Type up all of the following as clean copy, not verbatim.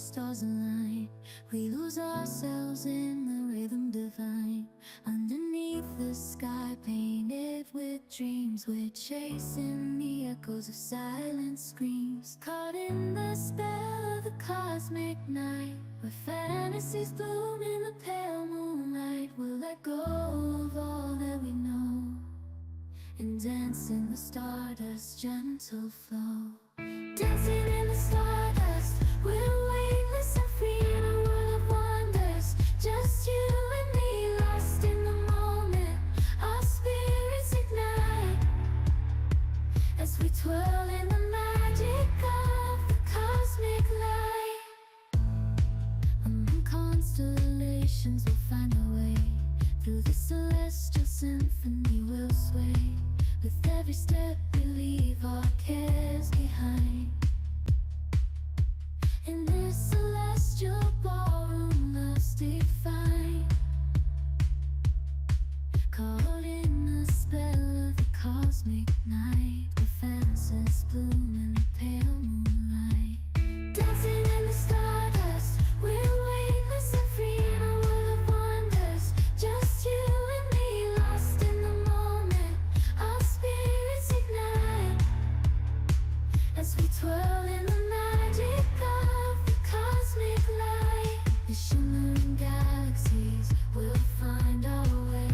stars align, we lose ourselves in the rhythm divine. Underneath the sky painted with dreams, we're chasing the echoes of silent screams. Caught in the spell of the cosmic night, where fantasies bloom in the pale moonlight. We'll let go of all that we know and dance in the stardust's gentle flow. Dancing in the stardust, we're weightless and free in a world of wonders. Just you and me, lost in the moment. Our spirits ignite as we twirl in the magic of the cosmic light. Among constellations we'll find our way, through the celestial symphony we'll sway. With every step we leave our cares behind. In this celestial ballroom, love's defined. Caught in the spell of the cosmic night, where fantasies bloom in the pale moonlight. Dancing in the stardust, we're weightless and free in a world of wonders. Just you and me, lost in the moment. Our spirits ignite as we twirl in the magic of the cosmic light. The shimmering galaxies will find our way,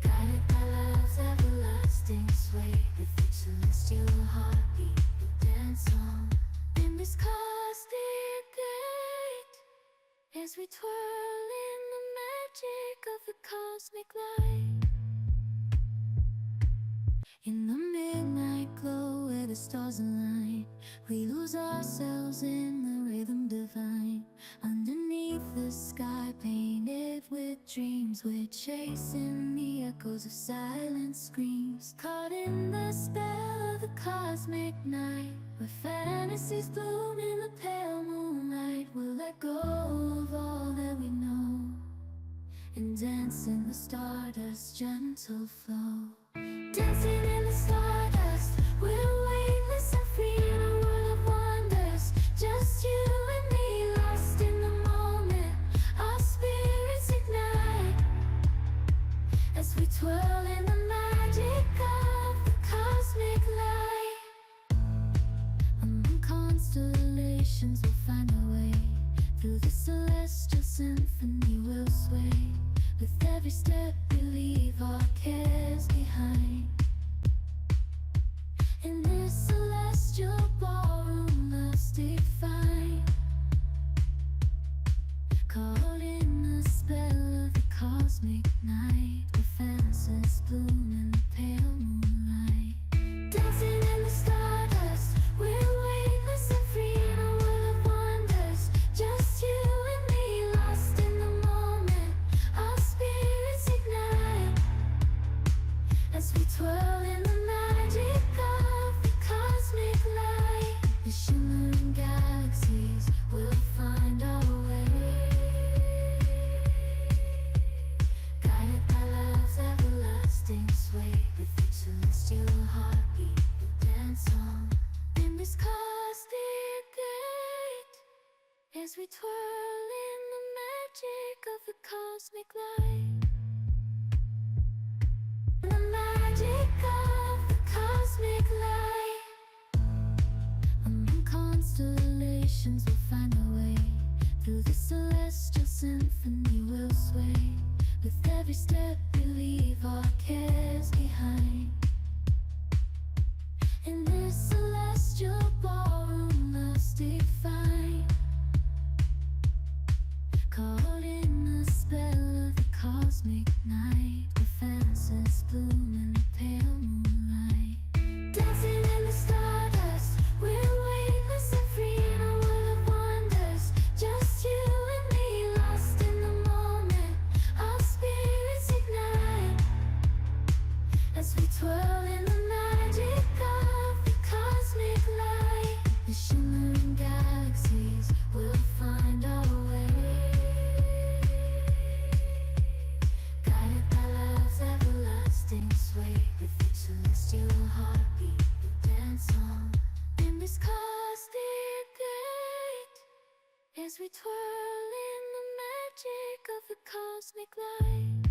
guided by love's everlasting sway. With each celestial heartbeat we'll dance on in this cosmic gate, as we twirl in the magic of the cosmic light. In the midnight glow where the stars align, we lose ourselves in the rhythm divine. Underneath the sky painted with dreams, we're chasing the echoes of silent screams. Caught in the spell of the cosmic night, where fantasies bloom in the pale moonlight. We'll let go of all that we know and dance in the stardust's gentle flow. Dancing in the stardust, we're weightless and free in a world of wonders. Just you and me, lost in the moment. Our spirits ignite as we twirl in the magic of the cosmic light. Among constellations we'll find our way, through the celestial symphony we'll sway. With every step we leave our cares behind. In this celestial ballroom, love's defined. Caught in the spell of the cosmic night, where fantasies bloom in the pale moonlight. Dancing in the stardust, we're weightless and free in a world of wonders. Just you and me, lost in the moment. Our spirits ignite as we twirl in the magic of the cosmic light. The shimmering galaxies will find our way, guided by love's everlasting sway. With each celestial heartbeat we'll dance on in this cosmic gate, as we twirl in the magic of the cosmic light. The magic of the cosmic light. Among constellations we'll find our way, through the celestial symphony we'll sway. With every step we leave our cares behind. In this celestial ballroom, love's defined. Caught in the spell of the cosmic as we twirl in the magic of the cosmic light.